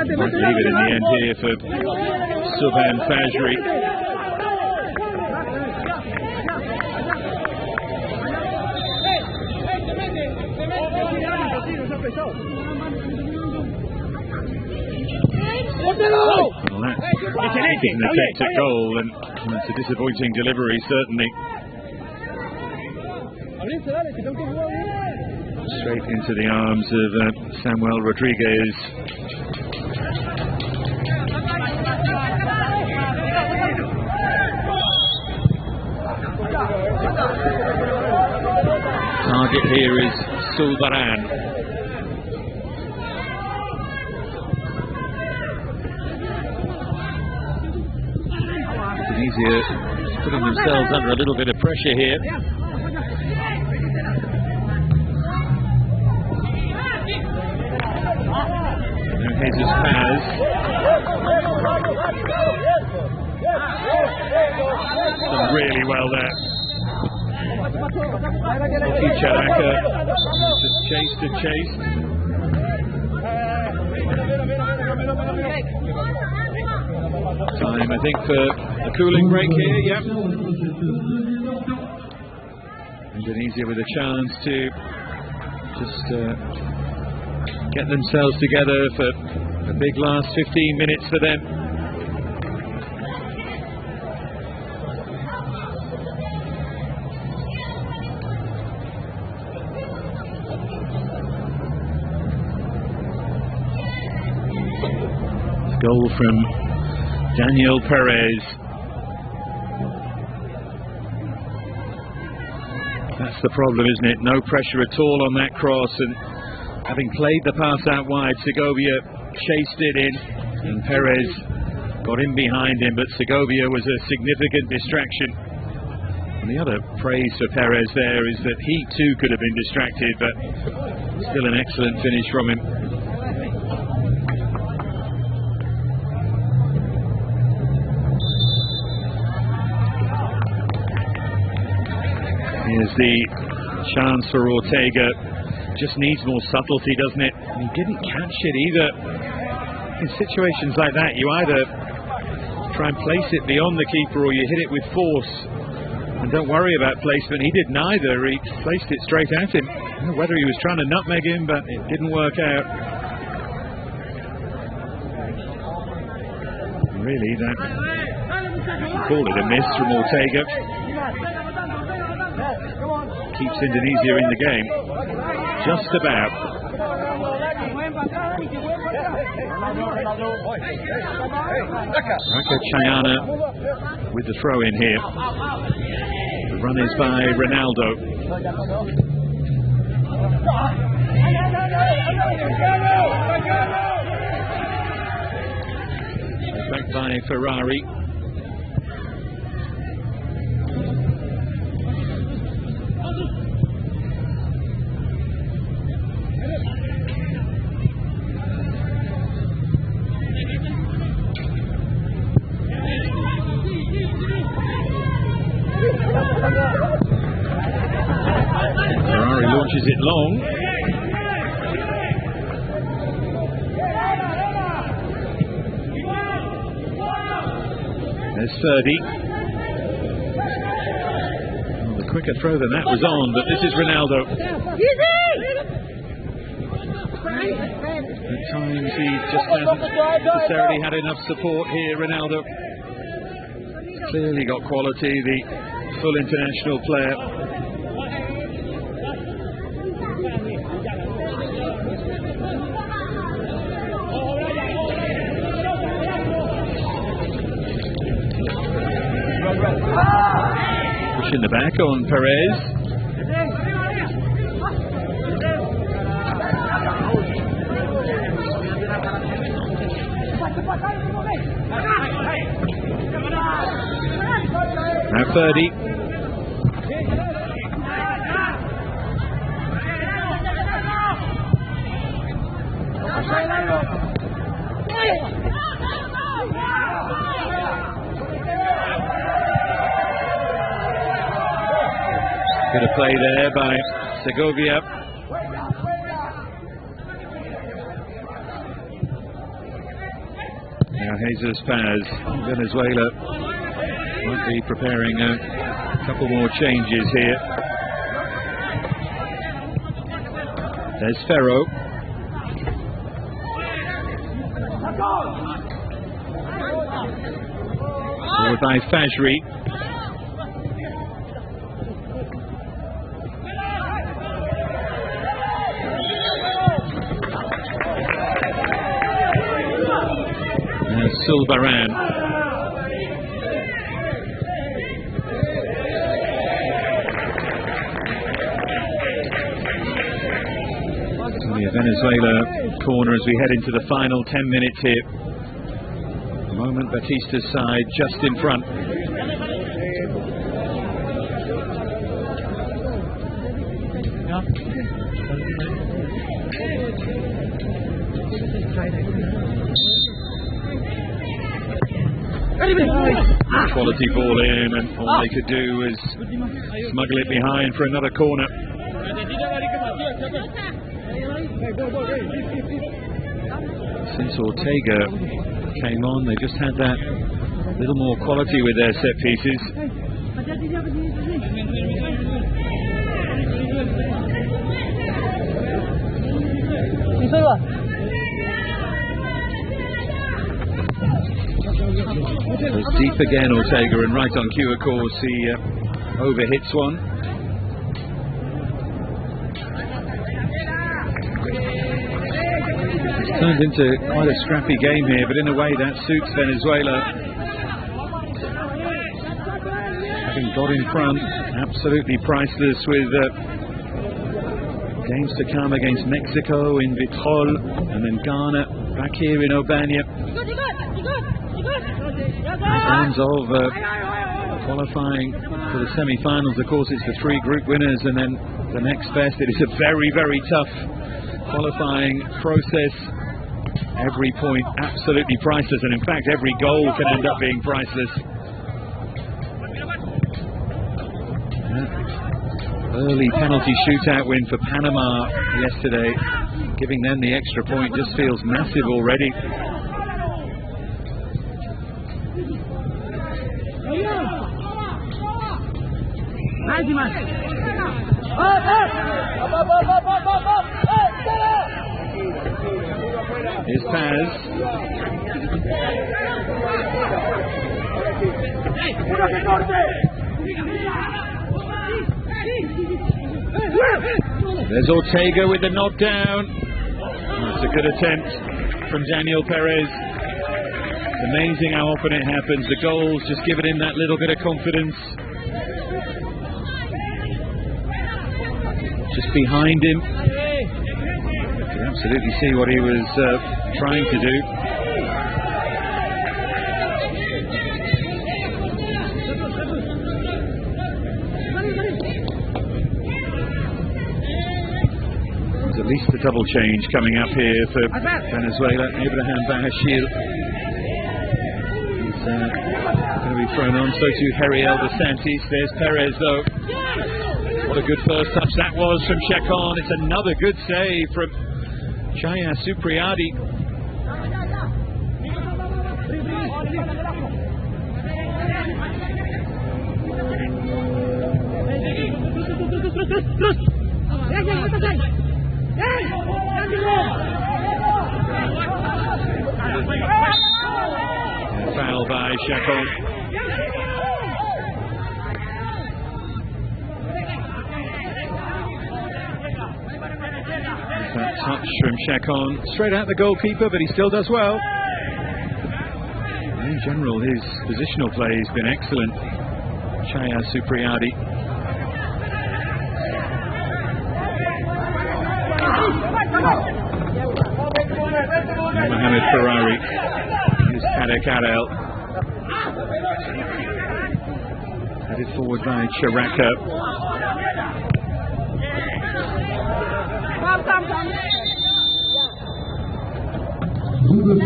leave it in the end here for Subhan Fajri. Well, that's an attempt at goal, and it's a disappointing delivery, certainly. Straight into the arms of Samuel Rodriguez. Target here is Sulbaran. Indonesia putting themselves under a little bit of pressure here. Jesus Paz. Done really well there. Charaka just chased. Time, I think, for a cooling break here, yeah. Indonesia with a chance to just get themselves together for a big last 15 minutes for them. Goal from Daniel Pérez. That's the problem, isn't it? No pressure at all on that cross, and having played the pass out wide, Segovia chased it in, and Pérez got in behind him, but Segovia was a significant distraction. And the other praise for Pérez there is that he too could have been distracted, but still an excellent finish from him. Here's the chance for Ortega. Just needs more subtlety, doesn't it? And he didn't catch it either. In situations like that, you either try and place it beyond the keeper or you hit it with force and don't worry about placement. He did neither. He placed it straight at him. I don't know whether he was trying to nutmeg him, but it didn't work out. Really, that call it a miss from Ortega. Keeps Indonesia in the game, just about. Chayana with the throw in here. The run is by Ronaldo. Back by Ferrari. Ferrari launches it long. There's 30. Well, the quicker throw than that was on, but this is Ronaldo. At times he just hasn't necessarily had enough support here, Ronaldo. Clearly got quality, the full international player. Pushing the back on Pérez. Now 30. Bit of play there by Segovia. Now Jesus Paz, Venezuela might be preparing a couple more changes here. There's Ferro. Forward by Fajri. Silvaran. Only a Venezuela corner as we head into the final 10 minutes here. The moment Batista's side just in front. Quality ball in, and all they could do was smuggle it behind for another corner. Since Ortega came on, they just had that little more quality with their set pieces. It's deep again, Ortega, and right on cue, of course, he overhits one. It's turned into quite a scrappy game here, but in a way that suits Venezuela. having got in front, absolutely priceless with games to come against Mexico in Vitrolles and then Ghana back here in Aubagne. In terms of qualifying for the semi-finals, of course, it's the 3 group winners and then the next best. It is a very, very tough qualifying process. Every point absolutely priceless, and in fact every goal can end up being priceless. Early penalty shootout win for Panama yesterday, giving them the extra point just feels massive already. Here's Pérez. There's Ortega with the knockdown. That's a good attempt from Daniel Pérez. It's amazing how often it happens. The goals just giving him that little bit of confidence. Just behind him. You can absolutely see what he was trying to do. There's at least a double change coming up here for Venezuela. Abraham Bahashil is going to be thrown on. So too Heriel de Santis. There's Pérez though. What a good first touch that was from Chacon. It's another good save from Chaya Supriadi. Foul by Chacon. That touch from Chacon, straight at the goalkeeper, but he still does well. In general, his positional play has been excellent. Chaya Supriadi. Mohamed Ferrari. Here's Kadek Arel. Headed forward by Charaka. Abraham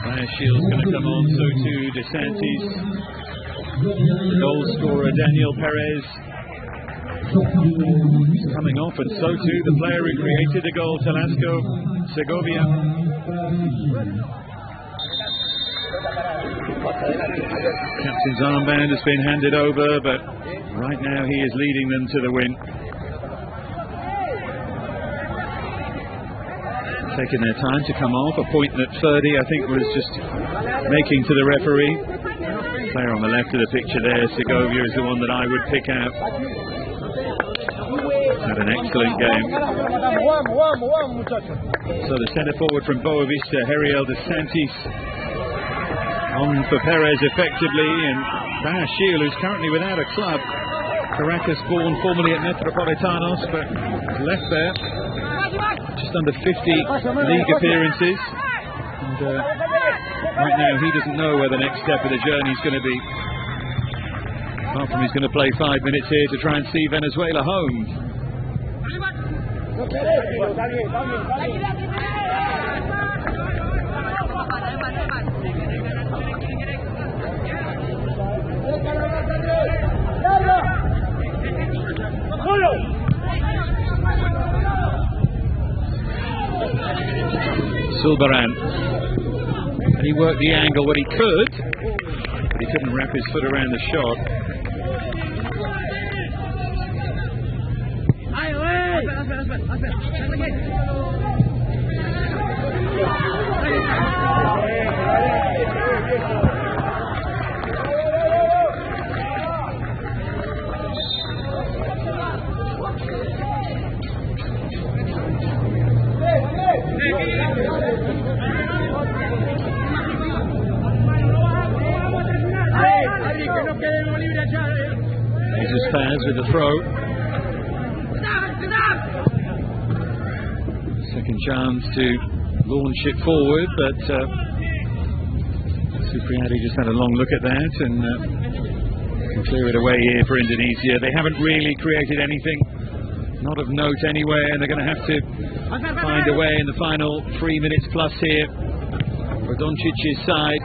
Bahashil's going to come on, so too De Santis. The goal scorer Daniel Pérez is coming off, and so too the player who created the goal, Talasco Segovia. Captain's armband has been handed over, but right now he is leading them to the win. Taking their time to come off. A point that Ferdi, I think, was just making to the referee. Player on the left of the picture there, Segovia, is the one that I would pick out. Had an excellent game. So the centre forward from Boa Vista, Heriel de Santis, on for Pérez effectively, and Bahashil, who's currently without a club. Caracas born, formerly at Metropolitanos, but left there. Just under 50 league appearances. And right now he doesn't know where the next step of the journey is going to be. Apart from he's going to play 5 minutes here to try and see Venezuela home. Silberan, and he worked the angle when he could, but he couldn't wrap his foot around the shot. Lopez with the throw. Second chance to launch it forward, but Supriyadi just had a long look at that and can clear it away here for Indonesia. They haven't really created anything, not of note anywhere, and they're going to have to find a way in the final 3 minutes plus here for Doncic's side.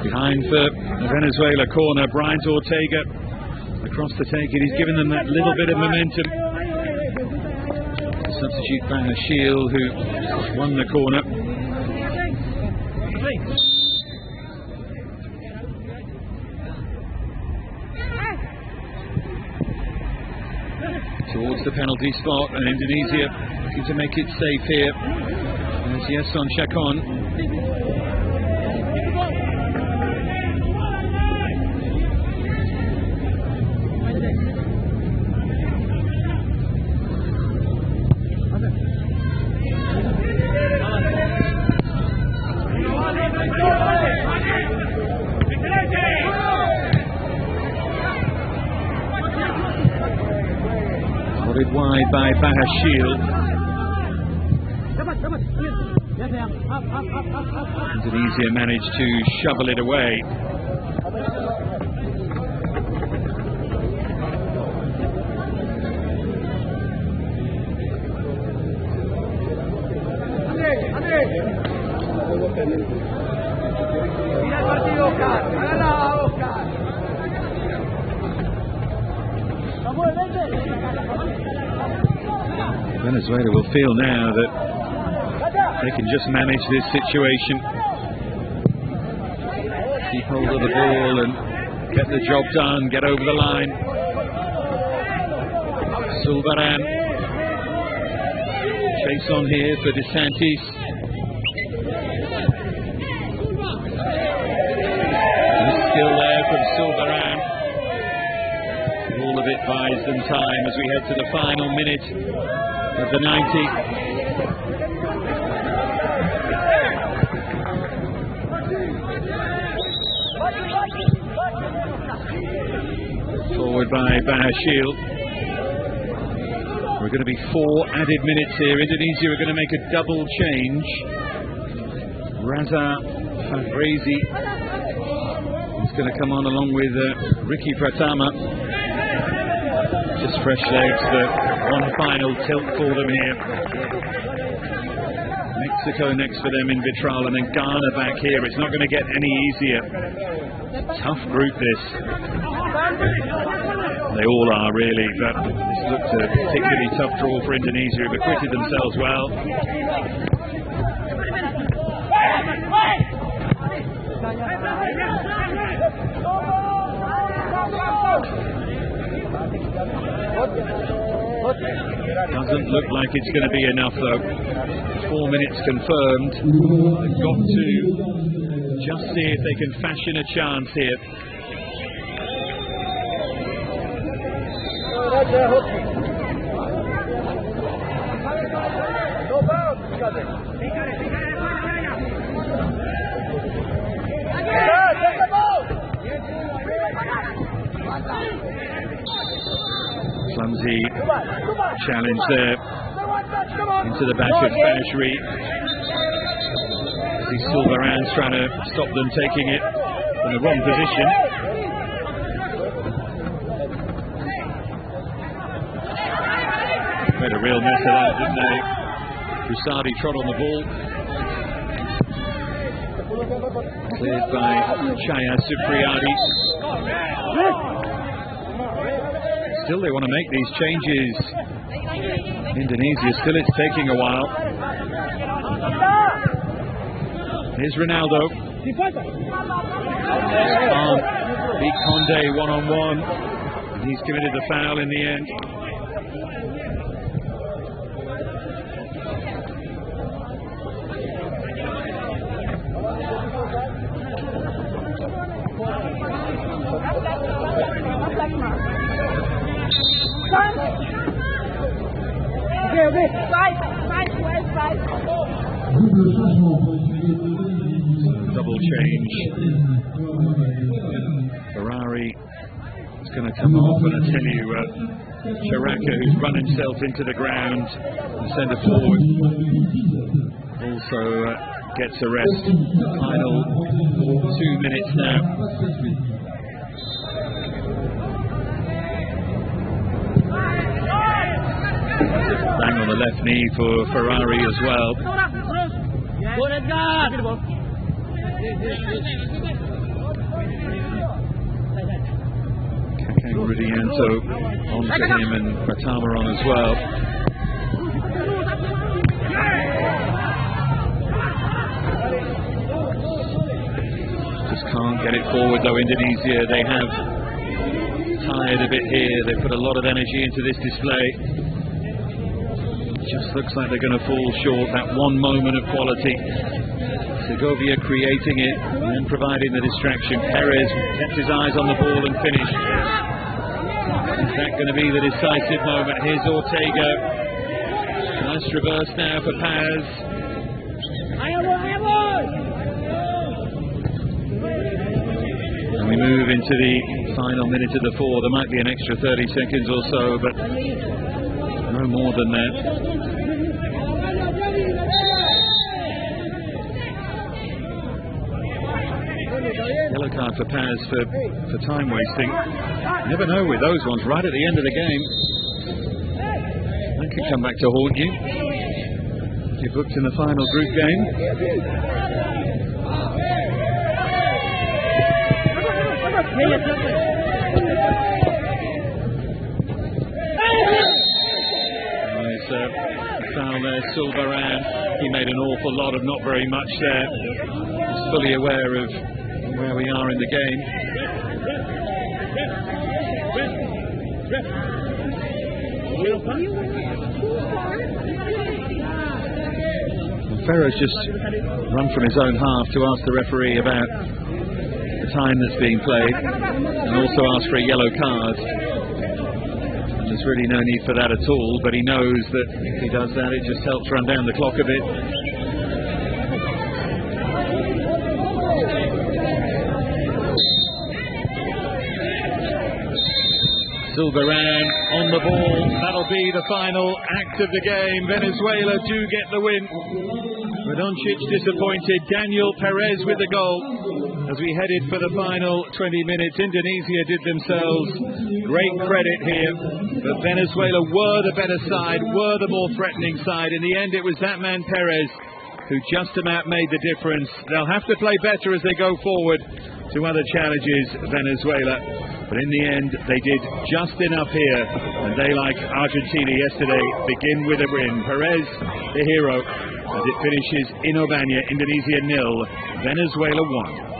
Behind for Venezuela corner, Bryant Ortega across to take it. He's given them that little bit of momentum. Substitute Shield, who won the corner. Towards the penalty spot, and Indonesia looking to make it safe here. There's Yason Chacon. Wide by Shield. Indonesia managed to shovel it away. Venezuela will feel now that they can just manage this situation, keep hold of the ball and get the job done, get over the line. Sulbaran, chase on here for DeSantis. Skill there from Sulbaran. All of it buys them time as we head to the final minute of the 90. Forward by Shield. We're going to be 4 added minutes here. Indonesia are going to make a double change. Raza Fabrizi is going to come on along with Ricky Pratama. Just fresh legs, the one final tilt for them here. Mexico next for them in Vitral, and then Ghana back here. It's not going to get any easier. Tough group this. They all are really, but this looked a particularly tough draw for Indonesia, who've acquitted themselves well. Doesn't look like it's going to be enough though. 4 minutes confirmed. They've got to just see if they can fashion a chance here. Clumsy challenge there into the back of Bashri. Sulbaran's trying to stop them taking it in the wrong position. Made a real mess of that, didn't they? Rusadi trod on the ball. Cleared by Chaya Supriyadi. Still they want to make these changes. Indonesia, still it's taking a while. Here's Ronaldo. beat Conde one-on-one. He's committed the foul in the end. Double change. Ferrari is going to come off, and I tell you, Chiraka, who's run himself into the ground, the centre forward, also gets a rest. Final 2 minutes now. Bang on the left knee for Ferrari as well. Kakang Rudianto onto him and Matamaron as well. Just can't get it forward though, Indonesia. They have tired a bit here. They put a lot of energy into this display. Just looks like they're going to fall short. That one moment of quality. Segovia creating it and then providing the distraction. Pérez kept his eyes on the ball and finished. Is that going to be the decisive moment? Here's Ortega. Nice reverse now for Paz. And we move into the final minute of the four. There might be an extra 30 seconds or so, but no more than that. Yellow card for Paz for time wasting. Never know with those ones right at the end of the game. That could come back to haunt you. You're booked in the final group game. There's a foul there, Silvaran. He made an awful lot of not very much there. He's fully aware of where we are in the game. Ferro's just run from his own half to ask the referee about the time that's being played and also ask for a yellow card. And there's really no need for that at all, but he knows that if he does that, it just helps run down the clock a bit. Silvaran on the ball. That'll be the final act of the game. Venezuela do get the win. Radoncic disappointed. Daniel Pérez with the goal. As we headed for the final 20 minutes, Indonesia did themselves great credit here. But Venezuela were the better side, were the more threatening side. In the end, it was that man Pérez who just about made the difference. They'll have to play better as they go forward to other challenges, Venezuela. But in the end, they did just enough here. And they, like Argentina yesterday, begin with a win. Pérez, the hero, as it finishes in Obaña, Indonesia 0, Venezuela 1.